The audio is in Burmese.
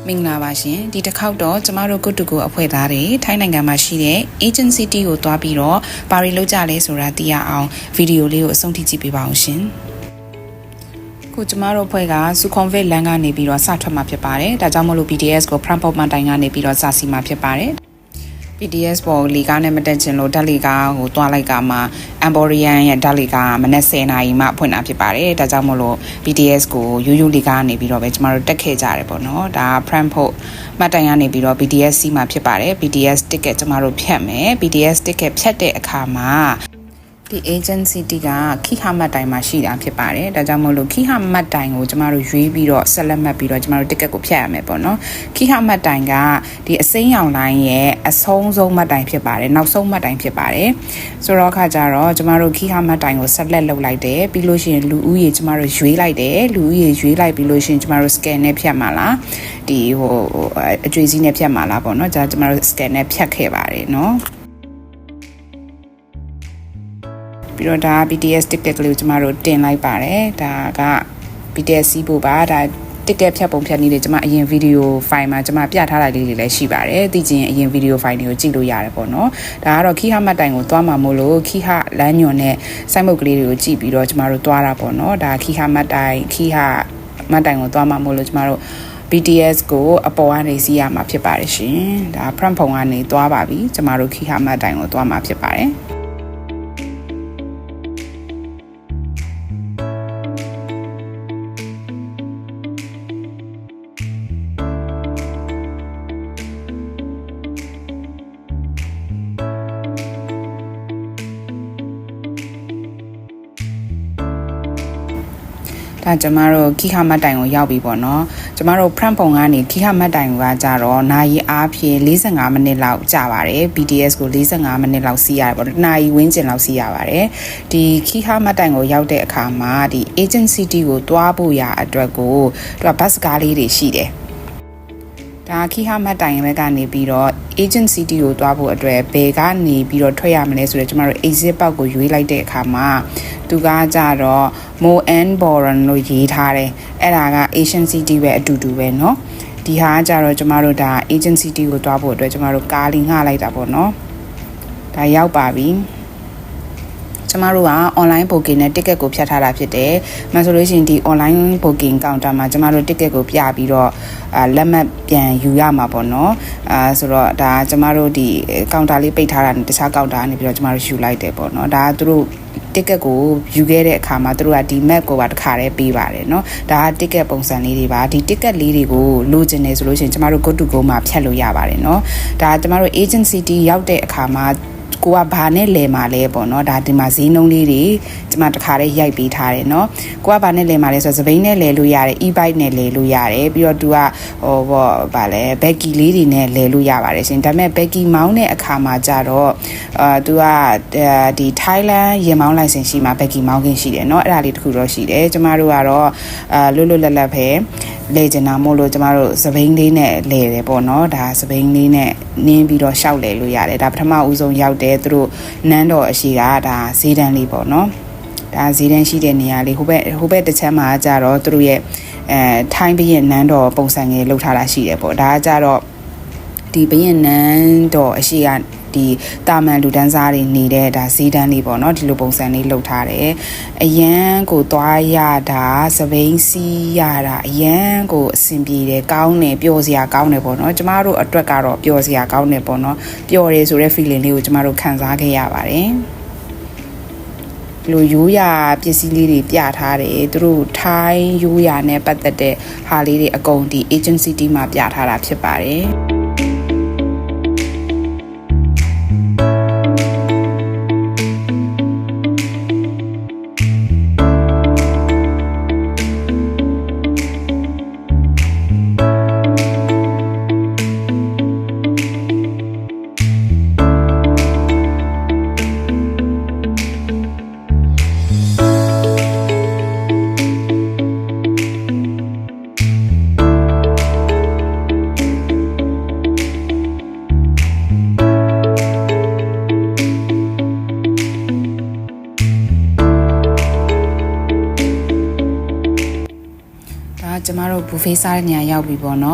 မင်္ဂလာပါရှင်ဒီတစ်ခေါက်တော့ကျမတို့ကုတ်တူကိုအဖွဲ့သားတွေထိုင်းနိုင်ငံမှာရှိတဲ့ agency ကိုတွားပြီးတော့ဘာတွေလုပ်ကြလဲဆိုတာသိရအောင်ဗီဒီယိုလေးကိုအဆုံးထိကြည့်ပေးပါအောင်ရှင်ခုကျမတို့အဖွဲ့က Sukhumvit လမ်းကနေပြီးတော့စထွက်မှာဖြစ်ပါတယ်ဒါကြောင့်မလို့ BTS ကို Frankfurt မှတိုင်ကနေပြီးတော့စစီမှာဖြစ်ပါတယ်BTS ပေါ်လီကားနဲ့မတက်ချင်လို့ဓာတ်လီကားကိုတွားလိုက်ကမှ Emporium ရဲ့ဓာတ်လီကားမနက်10:00 နာရီမှဖွင့်တာဖြစ်ပါတယ်။ဒါကြောင့်မို့လို့ BTS ကိုရိုးရိုးလီကားနေပြီးတော့ပဲကျမတို့တက်ခဲ့ကြရတယ်ပေါ့နော်။ဒါ Frankfurt မှတိုင်ကနေပြီးတော့ BTS စီးမှာဖြစ်ပါတယ်။ BTS ticket ကျမတို့ဖြတ်မယ်။ BTS ticket ဖြတ်တဲ့အခါမှာဒီ agency ကခိဟာမတ်တိုင်မှာရှိတာဖြစ်ပါတယ်။ဒါကြောင့်မို့လို့ခိဟာမတ်တိုင်ကိုကျမတို့ရွေးပြီးတော့ဆက်လက်မှတ်ပြီးတော့ကျမတို့ ticket ကိုဖြတ်ရမယ်ပေါ့နော်။ခိဟာမတ်တိုင်ကဒီအစိမ်းရောင်လိုင်းရဲ့အဆုံးမှတ်တိုင်ဖြစ်ပါတယ်။နောက်ဆုံးမှတ်တိုင်ဖြစ်ပါတယ်။ဆိုတော့ခါကြတော့ကျမတို့ခိဟာမတ်တိုင်ကိုဆက်လက်လုပ်လိုက်တယ်။ပြီးလို့ရှိရင်လူဦးရေကျမတို့ရွေးလိုက်တယ်။လူဦးရေရွေးလိုက်ပြီးလို့ရှိရင်ကျမတို့ scan နဲ့ဖြတ်မှာလား။ဒီအကျွေးစီးနဲ့ဖြတ်မှာလားပေါ့နော်။ဒါကျမတို့ scan နဲ့ဖြတ်ခဲ့ပါတယ်နော်။ပြီးတော့ဒါ BTS ticket လေးကိုကျမတို့တင်လိုက်ပါတယ်ဒါက BTS စီးဖို့ပါဒါ ticket ဖြတ်ပုံဖြတ်နည်းလေးကျမအရင် video file မှာကျမပြထားတာလေးတွေလည်းရှိပါတယ်သိချင်အရင် video file တွေကိုကြည့်လို့ရတယ်ပေါ့နော်ဒါကတော့ခိဟမတ်တိုင်ကိုသွားမှာမို့လို့ခိဟလမ်းညွန်နဲ့စိုက်မုတ်ကလေးတွေကိုကြည့်ပြီးတော့ကျမတို့သွားတာပေါ့နော်ဒါခိဟမတ်တိုင်ခိဟမတ်တိုင်ကိုသွားမှာမို့လို့ကျမတို့BTS ကိုအပေါ်ကနေစီးရမှာဖြစ်ပါတယ်ရှင်ဒါ front ဖုံကနေသွားပါပြီကျမတို့ခိဟမတ်တိုင်ကိုသွားမှာဖြစ်ပါတယ်ဒါကျမတို့ခိဟမတ်တိုင်ကိုရောက်ပြီပေါ့နော်ကျမတို့ front ပုံကနေခိဟမတ်တိုင်ကကြတော့နာရီအားဖြင့်45မိနစ်လောက်ကြာပါတယ် BTS ကို45မိနစ်လောက်စီးရတယ်ပေါ့နာရီဝန်းကျင်လောက်စီးရပါတယ်ဒီခိဟမတ်တိုင်ကိုရောက်တဲ့အခါမှာဒီ agency ကိုတွားဖို့ရအတွက်ကိုသူက bus ကားလေးတွေရှိတယ်ဒါခိဟမတ်တိုင်ဘက်ကနေပြီးတော့ agency ကိုတွားဖို့အတွက်ဘယ်ကနေပြီးတော့ထွက်ရမလဲဆိုတော့ကျမတို့ exit ပေါက်ကိုရွေးလိုက်တဲ့အခါမှာသူကကြတော့ Moen Boran လို့ရေးထားတယ်အဲ့ဒါက Asian City ပဲအတူတူပဲเนาะဒီဟာကကြတော့ကျမတို့ဒါ agency ကိုတွားဖို့အတွက်ကျမတို့ကားလေးငှားလိုက်တာပေါ့เนาะဒါရောက်ပါပြီကျမတို့က online booking နဲ့ ticket ကိုဖြတ်ထားတာဖြစ်တယ်။မှဆိုလို့ရှိရင်ဒီ online booking counter မှာကျမတို့ ticket ကိုပြပြီးတော့လက်မှတ်ပြန်ယူရမှာပေါ့နော်။ဆိုတော့ဒါကျမတို့ဒီ counter လေးပိတ်ထားတာနဲ့တခြား counter ကနေပြီးတော့ကျမတို့ယူလိုက်တယ်ပေါ့နော်။ဒါကသူတို့ ticket ကိုယူခဲ့တဲ့အခါမှာသူတို့ကဒီ map ကိုပါတစ်ခါတည်းပေးပါတယ်เนาะဒါက ticket ပုံစံလေးတွေပါဒီ ticket လေးတွေကိုလိုချင်နေဆိုလို့ရှိရင်ကျမတို့ go to go မှာဖြတ်လို့ရပါတယ်เนาะဒါကျမတို့ agency ရောက်တဲ့အခါမှာကိုကဘာနဲ့လဲမှာလဲပေါ့နော်ဒါဒီမှာဈေးနှုန်းလေးတွေဒီမှာတခါလေးရိုက်ပေးထားတယ်เนาะကိုကဘာနဲ့လဲမှာလဲဆိုတော့စပိန်နဲ့လဲလို့ရတယ် e-bike နဲ့လဲလို့ရတယ်ပြီးတော့သူကဗာလဲ baggy လေးတွေနဲ့လဲလို့ရပါတယ်ရှင်ဒါပေမဲ့ baggy မောင်းတဲ့အခါမှာကြတော့သူကဒီ Thailand ရင်မောင်း license ရှိမှာ baggy မောင်းခင်ရှိတယ်เนาะအဲ့ဒါလေးတခုတော့ရှိတယ်ကျမတို့ကတော့လွတ်လွတ်လပ်လပ်ပဲလဲကျင်တာမို့လို့ကျမတို့စပိန်လေးနဲ့လဲတယ်ပေါ့နော်ဒါစပိန်လေးနဲ့နင်းပြီးတော့ရှောက်လဲလို့ရတယ်ဒါပထမဦးဆုံးရောက်တယ်သူတို့နန်းတော်အရှိကဒါဈေးတန်းလေးပေါ့နော်ဒါဈေးတန်းရှိတဲ့နေရာလေးဟိုဘက်တစ်ချမ်းမှာကြတော့သူတို့ရဲ့ထိုင်းဘရင်နန်းတော်ပုံစံငယ်လှုပ်ထားတာရှိတယ်ပေါ့ဒါကကြတော့ဒီဘရင်နန်းတော်အရှိကဒီတာမန်လူတန်းစားတွေနေတဲ့ဒါဈေးတန်းလေးပေါ့နော်ဒီလိုပုံစံလေးလှုပ်ထားတယ်အရန်ကိုသွားရတာစပိန်စီးရတာအရန်ကိုအဆင်ပြေတယ်ကောင်းတယ်ပျော်စရာကောင်းတယ်ပေါ့နော်ကျမတို့အတွက်ကတော့ပျော်စရာကောင်းတယ်ပေါ့နော်ပျော်တယ်ဆိုတဲ့ feeling လေးကိုကျမတို့ခံစားခဲ့ရပါတယ်လိုရိုးရာပစ္စည်းလေးတွေပြထားတယ်သူတို့ထိုင်းရိုးရာနဲ့ပတ်သက်တဲ့ဟာလေးတွေအကုန်ဒီ agency မှာပြထားတာဖြစ်ပါတယ်ကျမတို့ buffet စားတဲ့နေရာရောက်ပြီပေါ့နော်